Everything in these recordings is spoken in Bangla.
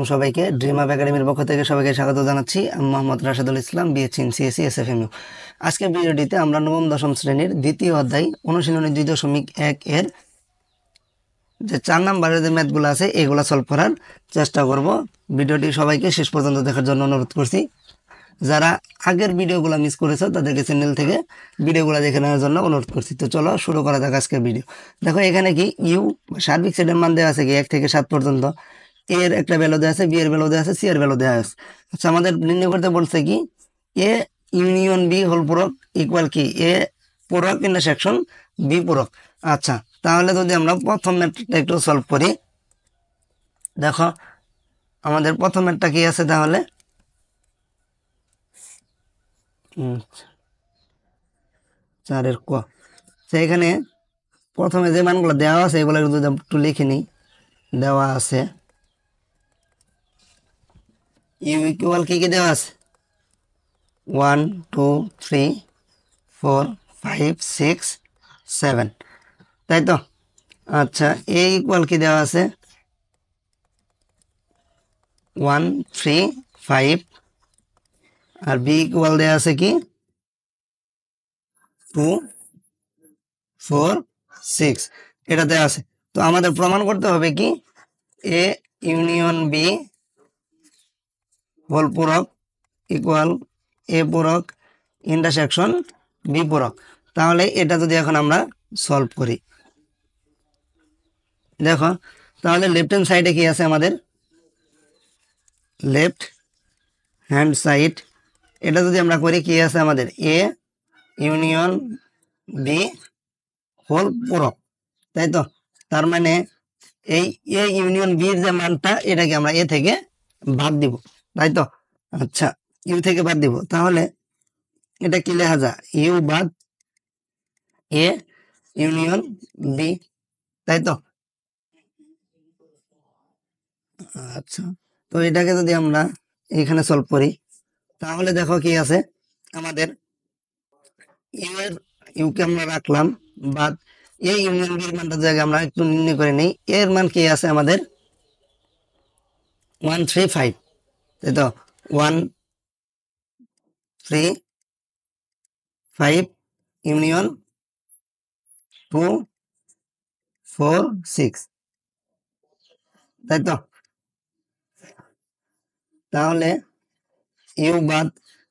আলাইকুম সবাইকে। ড্রিম আপ একাডেমির পক্ষ থেকে সবাইকে স্বাগত জানাচ্ছি। আমি Mohammad Rashedul Islam, BSc in CSC এসএফএমইউ। আজকের ভিডিওটিতে আমরা নবম দশম শ্রেণীর দ্বিতীয় অধ্যায় অনুশীলনী 2.1 এর যে 4 নম্বরের যে ম্যাথগুলো আছে এগুলো সলভ করার চেষ্টা করব। ভিডিওটি সবাইকে শেষ পর্যন্ত দেখার জন্য অনুরোধ করছি। যারা আগের ভিডিওগুলো মিস করেছো তাদেরকে চ্যানেল থেকে ভিডিওগুলো দেখে নেওয়ার জন্য অনুরোধ করছি। তো চলো শুরু করা যাক আজকের ভিডিও। দেখো এখানে কি ইউ সার্বিক সেটের মান দেওয়া আছে কি 1 থেকে 7 পর্যন্ত। এর একটা ভ্যালু দেওয়া আছে, বি এর ভ্যালু দেওয়া আছে, সি এর ভ্যালু দেওয়া আছে। আচ্ছা, আমাদের নির্ণয় করতে বলছে কি এ ইউনিয়ন বি হোল পূরক ইকুয়াল কি এ পূরক ইন্টারসেকশন বি পূরক। আচ্ছা, তাহলে যদি আমরা প্রথম ম্যাথটা একটু সলভ করি, দেখো আমাদের প্রথম ম্যাথটা কি আছে তাহলে 4 ক। এখানে প্রথমে যে মানগুলো দেওয়া আছে এগুলো যদি একটু লিখে নিই। দেওয়া আছে ইউ ইকুয়াল কি কি দেওয়া আছে 1 2 3 4 5 6 7, তাই তো। আচ্ছা, এ ইকুয়াল কি দেওয়া আছে 1 3 5, আর বি ইকুয়াল দেওয়া আছে কি 2 4 6, এটা দেওয়া আছে। তো আমাদের প্রমাণ করতে হবে কি এ ইউনিয়ন বি হোল পূরক ইকুয়াল এ পূরক ইন্টারসেকশন বি পূরক। তাহলে এটা যদি এখন আমরা সলভ করি, দেখো তাহলে লেফট হ্যান্ড সাইডে কি আছে আমাদের লেফট হ্যান্ড সাইড, এটা যদি আমরা করি কি আছে আমাদের এ ইউনিয়ন বি হোল পূরক, তাই তো। তার মানে এই এ ইউনিয়ন বির যে মানটা এটাকে আমরা এ থেকে বাদ দিব, তাই তো। আচ্ছা, ইউ থেকে বাদ দিব, তাহলে এটা কি লেখা যায় ইউ বাদ এ ইউনিয়ন বি, তাই তো। আচ্ছা, তো এটাকে যদি আমরা এখানে সলভ করি তাহলে দেখো কি আছে আমাদের ইউকে আমরা রাখলাম বাদ এই ইউনিয়ন বির মানটা জায়গায় আমরা একটু নির্ণয় করে নিই। এর মান কি আছে আমাদের 1 3 5, তাই তো। 1 3 5 ইউনিয়ন 2 4 6, তাই তো। তাহলে ইউ বাদ,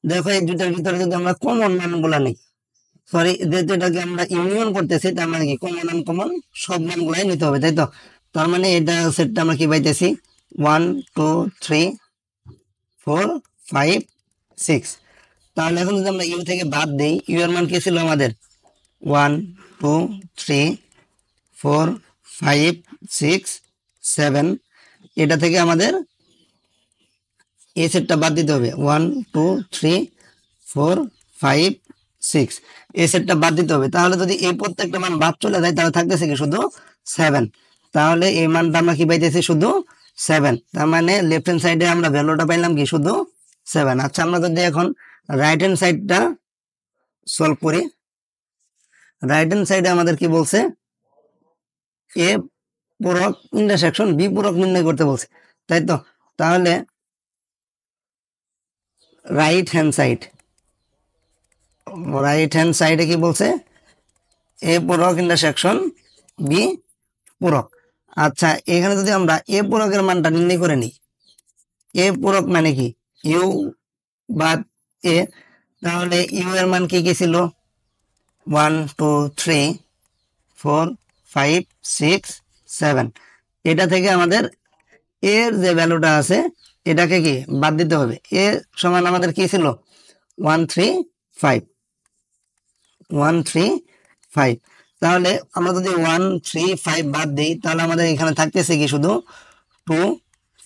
দেখো এই দুটার ভিতরে যদি আমরা কমন মানগুলা নিই, সরি যেহেতু এটাকে আমরা ইউনিয়ন করতেছি তার মানে কি কমন আনকমন সব মানগুলাই নিতে হবে, তাই তো। তার মানে এটা সেটটা আমরা কি পাইতেছি 1 2 3 4 5 6। তাহলে এখন যদি আমরা ইউ থেকে বাদ দিই, ইউ এর মান কি ছিল আমাদের 1 2 3 4 5 6 7, এটা থেকে আমাদের এই সেটটা বাদ দিতে হবে 1 2 3 4 5 6, এই সেটটা বাদ দিতে হবে। তাহলে যদি এই প্রত্যেকটা মান বাদ চলে যায় তাহলে থাকতেছে কি শুধু 7। তাহলে এই মানটা আমরা কি পাইতেছি শুধু 7, তার মানে লেফট হ্যান্ড সাইডে আমরা ভ্যালুটা পাইলাম কি শুধু 7। আচ্ছা, আমরা যদি এখন রাইট হ্যান্ড সাইডটা সলভ করি, রাইট হ্যান্ড সাইডে আমাদের কি বলছে এ পূরক ইন্টারসেকশন বি পূরক নির্ণয় করতে বলছে, তাই তো। তাহলে রাইট হ্যান্ড সাইডে কি বলছে এ পূরক ইন্টারসেকশন বি পূরক। আচ্ছা, এখানে যদি আমরা এ পূরকের মানটা নির্ণয় করে নিই, এ পূরক মানে কি ইউ বাদ এ, তাহলে ইউ এর মান কি কি ছিল 1 2 3 4 5 6 7, এটা থেকে আমাদের এর যে ভ্যালুটা আছে এটাকে কি বাদ দিতে হবে। এ সমান আমাদের কি ছিল 1 3 5, তাহলে আমরা যদি 1 3 5 বাদ দিই তাহলে আমাদের এখানে থাকতেছে কি শুধু 2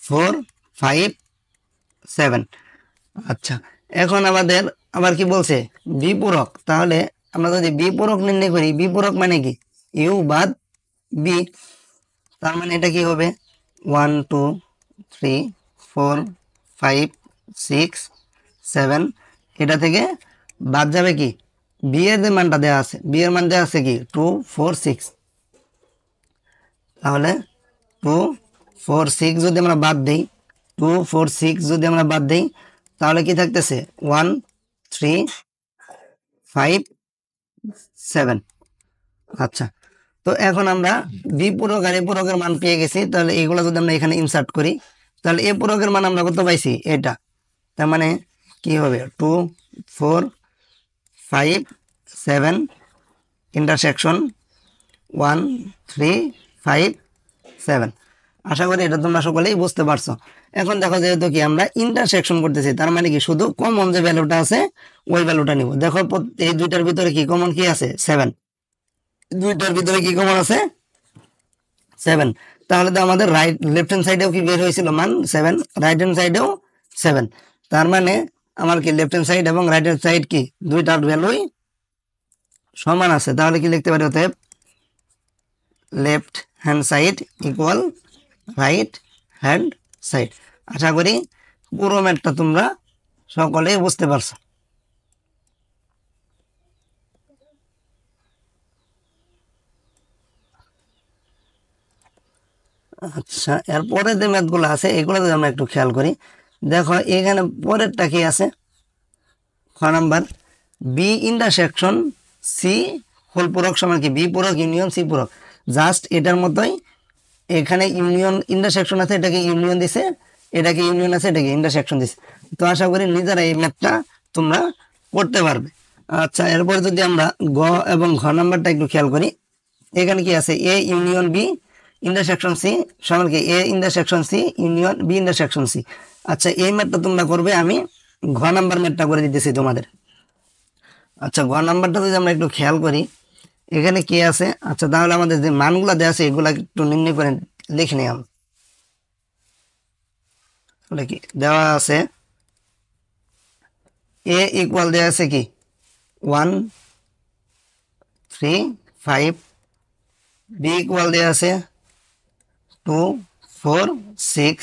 4 5 7। আচ্ছা, এখন আমাদের আবার কি বলছে বি পূরক, তাহলে আমরা যদি বি পূরক নির্ণয় করি, বি পূরক মানে কি ইউ বাদ বি, তার মানে এটা কি হবে 1 2 3 4 5 6 7, এটা থেকে বাদ যাবে কি বি এর যে মানটা দেওয়া আছে, বি এর মান দেওয়া আছে কি 2 4 6, তাহলে 2 4 6 যদি আমরা বাদ দিই 2 4 6 যদি আমরা বাদ দেই তাহলে কি থাকতেছে 1 3 5 7। আচ্ছা, তো এখন আমরা বি পূরক আর এ পূরকের মান পেয়ে গেছি। তাহলে এইগুলো যদি আমরা এখানে ইনসার্ট করি তাহলে এ পূরকের মান আমরা কত পাইছি এটা, তার মানে কি হবে 2 4 5 7 ইন্টারসেকশন 1 3 5 7। আশা করি এটা তোমরা সকলেই বুঝতে পারছো। এখন দেখো যেহেতু কি আমরা ইন্টারসেকশন করতেছি তার মানে কি শুধু কমন যে ভ্যালুটা আছে ওই ভ্যালুটা নিব। দেখো এই দুইটার ভিতরে কি কমন কি আছে 7, দুইটার ভিতরে কি কমন আছে 7। তাহলে তো আমাদের লেফট হ্যান্ড সাইডেও কি বের হয়েছিল মান 7, রাইট হ্যান্ড সাইডেও 7। তার মানে আমার কি লেফট হ্যান্ড সাইড এবং রাইট হ্যান্ড সাইড কি দুইটার ভ্যালুই সমান আছে। তাহলে কি লিখতে পারি অতএব left hand side equal right hand side. আশা করি পুরো ম্যাথটা তোমরা সকলেই বুঝতে পারছো। আচ্ছা, এরপরে যে ম্যাথগুলো আছে এগুলো যদি আমরা একটু খেয়াল করি, দেখো এখানে পরেরটা কি আছে, খ number B intersection C whole পূরক সমান কি বি পূরক ইউনিয়ন সি পূরক। জাস্ট এটার মতোই এখানে ইউনিয়ন ইন্টারসেকশন আছে, এটাকে ইউনিয়ন দিছে, এটাকে ইউনিয়ন আছে, এটাকে ইন্টারসেকশন দিছে। তো আশা করি নিজেরা এই ম্যাথটা তোমরা করতে পারবে। আচ্ছা, এরপরে যদি আমরা গ এবং ঘ নাম্বারটা একটু খেয়াল করি, এখানে কি আছে A union B intersection C সমান কি A intersection C union B intersection C. আচ্ছা, এই ম্যাথটা তোমরা করবে, আমি ঘ নাম্বার ম্যাথটা করে দিতেছি তোমাদের। আচ্ছা, ঘ নাম্বারটা যদি আমরা একটু খেয়াল করি এখানে কি আছে। আচ্ছা, তাহলে আমাদের যে মানগুলা দেওয়া আছে এগুলা একটু নির্ণয় করে লিখে নিই আমরা। তাহলে কি দেওয়া আছে এ ইকুয়াল দেওয়া আছে কি 1 3 5, বি ইকুয়াল দেওয়া আছে 2 4 6,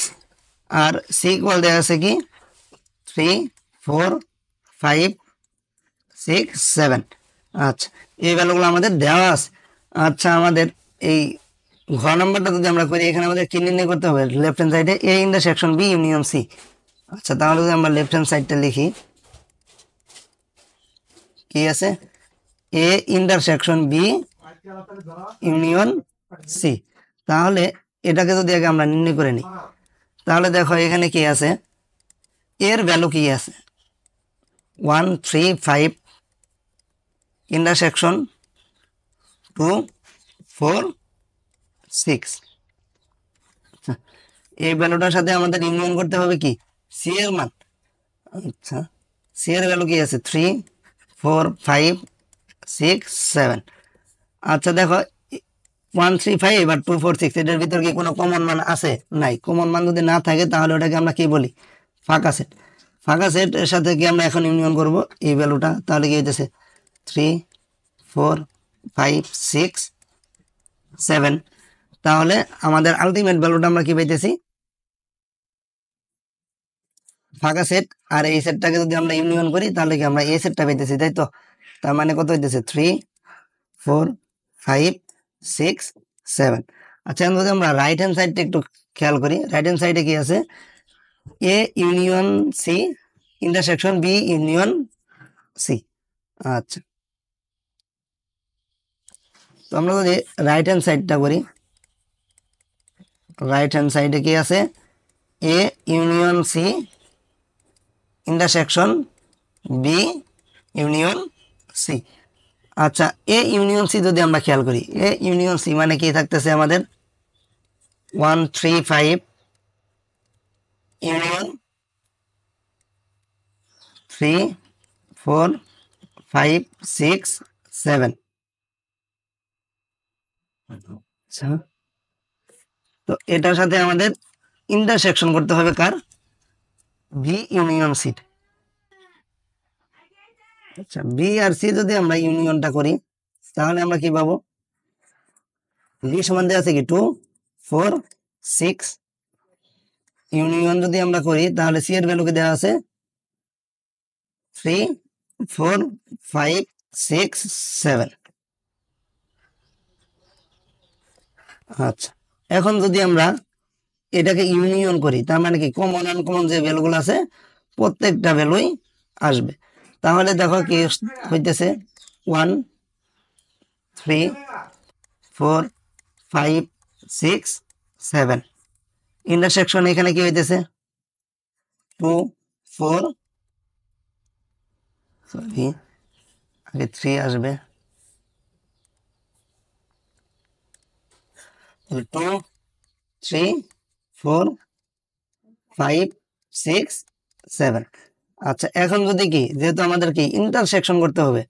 আর সি ইকুয়াল দেওয়া আছে কি 3 4 5 6 7। আচ্ছা, এই ভ্যালুগুলো আমাদের দেওয়া আছে। আচ্ছা, আমাদের এই ঘ নাম্বারটা যদি আমরা করি এখানে আমাদের কি নির্ণয় করতে হবে, লেফট হ্যান্ড সাইডে A intersection B union C. আচ্ছা, তাহলে যদি আমরা লেফট হ্যান্ড সাইডটা লিখি কি আছে A intersection B union C. তাহলে এটাকে যদি আগে আমরা নির্ণয় করে নিই তাহলে দেখো এখানে কি আছে, এর ভ্যালু কি আছে 1 3 5 ইন্টারসেকশন 2 4 6। এই ভ্যালুটার সাথে আমাদের ইউনিয়ন করতে হবে কি সি এর মান। আচ্ছা, সি এর ভ্যালু কি আছে 3 4 5 6 7। আচ্ছা, দেখো 1 3 5 আর 2 4 6 এটার ভিতর কি কোনো কমন মান আছে? নাই। কমন মান যদি না থাকে তাহলে ওটাকে আমরা কি বলি ফাঁকা সেট। ফাঁকা সেট এর সাথে কি আমরা এখন ইউনিয়ন করব এই ভ্যালুটা, তাহলে কি হইতেছে 3 4 5 6 7। তাহলে আমাদের আলটিমেট ভ্যালুটা আমরা কি পাইতেছি ফাঁকা সেট। আর এই সেটটাকে যদি আমরা ইউনিয়ন করি তাহলে কি আমরা এই সেটটা পাইতেছি, তাই তো? তার মানে কত হইতেছে 3 4 5 6 7। আচ্ছা, এখন যদি আমরা রাইট হ্যান্ড সাইডটা একটু খেয়াল করি, রাইট হ্যান্ড সাইডে কি আছে A union C intersection B union C. আচ্ছা, তো আমরা যদি রাইট হ্যান্ড সাইডটা করি, রাইট হ্যান্ড সাইডে কি আছে A union C intersection B union C. আচ্ছা, এ ইউনিয়ন সি যদি আমরা খেয়াল করি এ ইউনিয়ন সি মানে কি থাকতেছে আমাদের 1 3 5 ইউনিয়ন 3 4 5 6 7। আচ্ছা, তো এটার সাথে আমাদের ইন্টারসেকশন করতে হবে কার বি ইউনিয়ন সি। আচ্ছা, বি আর সি যদি আমরা ইউনিয়নটা করি তাহলে আমরা কি পাবো, বি সমান দেওয়া আছে কি 2 4 6, ইউনিয়ন যদি আমরা করি তাহলে সি এর ভ্যালু কি দেওয়া আছে 3 4 5 6 7। আচ্ছা, এখন যদি আমরা এটাকে ইউনিয়ন করি, তার মানে কি কমন আনকমন যে ভ্যালুগুলো আছে প্রত্যেকটা ভ্যালুই আসবে। তাহলে দেখো কি হইতেছে 1 3 4 5 6 7। ইন্টারসেকশন এখানে কি হইতেছে 2 4, সরি আগে 3 আসবে, 2 3 4 5 6 7। আচ্ছা এখন যদি কি যেহেতু আমাদের কি ইন্টারসেকশন করতে হবে,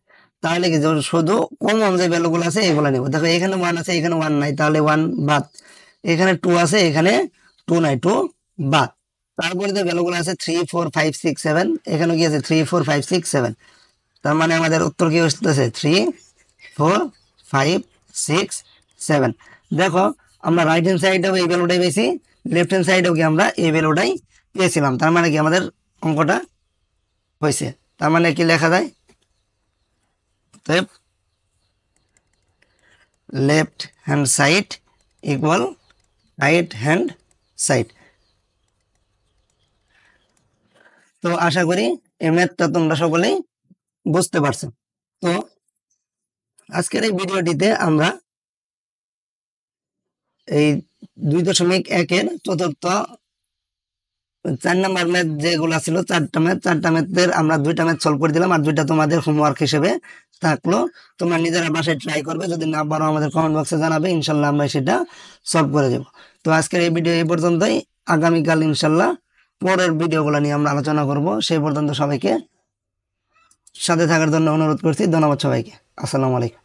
তাহলে কি শুধু কমন যে ভ্যালুগুলো আছে এগুলো নেব। দেখো এখানে 1 আছে, এখানে 1 নাই, তাহলে 1 বাদ। এখানে 2 আছে, এখানে 2 নাই, 2 বাদ। তারপরে যে ভ্যালুগুলো আছে 3 4 5 6 7, এখানে কি আছে 3 4 5 6 7। তার মানে আমাদের উত্তর কি আসতেছে 3 4 5 6 7। দেখো আমরা রাইট হ্যান্ড সাইডেও এই ভ্যালুটাই পেয়েছি, লেফট হ্যান্ড সাইডেও কি আমরা এই ভ্যালুটাই পেয়েছিলাম। তার মানে কি আমাদের অঙ্কটা হয়েছে। তার মানে কি লেখা যায়, left hand side equal right hand side. তো আশা করি এই ম্যাথটা তোমরা সকলেই বুঝতে পারছো। তো আজকের এই ভিডিওটিতে আমরা এই 2.1-এর চতুর্থ 4 নাম্বার ম্যাথ যেগুলো ছিল, চারটা ম্যাথের আমরা 2টা ম্যাথ সলভ করে দিলাম, আর 2টা তোমাদের হোমওয়ার্ক হিসেবে থাকলো। তোমরা নিজেরা বাসায় ট্রাই করবে, যদি না পারো আমাদের কমেন্ট বক্সে জানাবে, ইনশাল্লাহ আমরা সেটা সলভ করে দেবো। তো আজকের এই ভিডিও এই পর্যন্তই। আগামীকাল ইনশাল্লাহ পরের ভিডিওগুলো নিয়ে আমরা আলোচনা করব। সেই পর্যন্ত সবাইকে সাথে থাকার জন্য অনুরোধ করছি। ধন্যবাদ সবাইকে। আসসালামু আলাইকুম।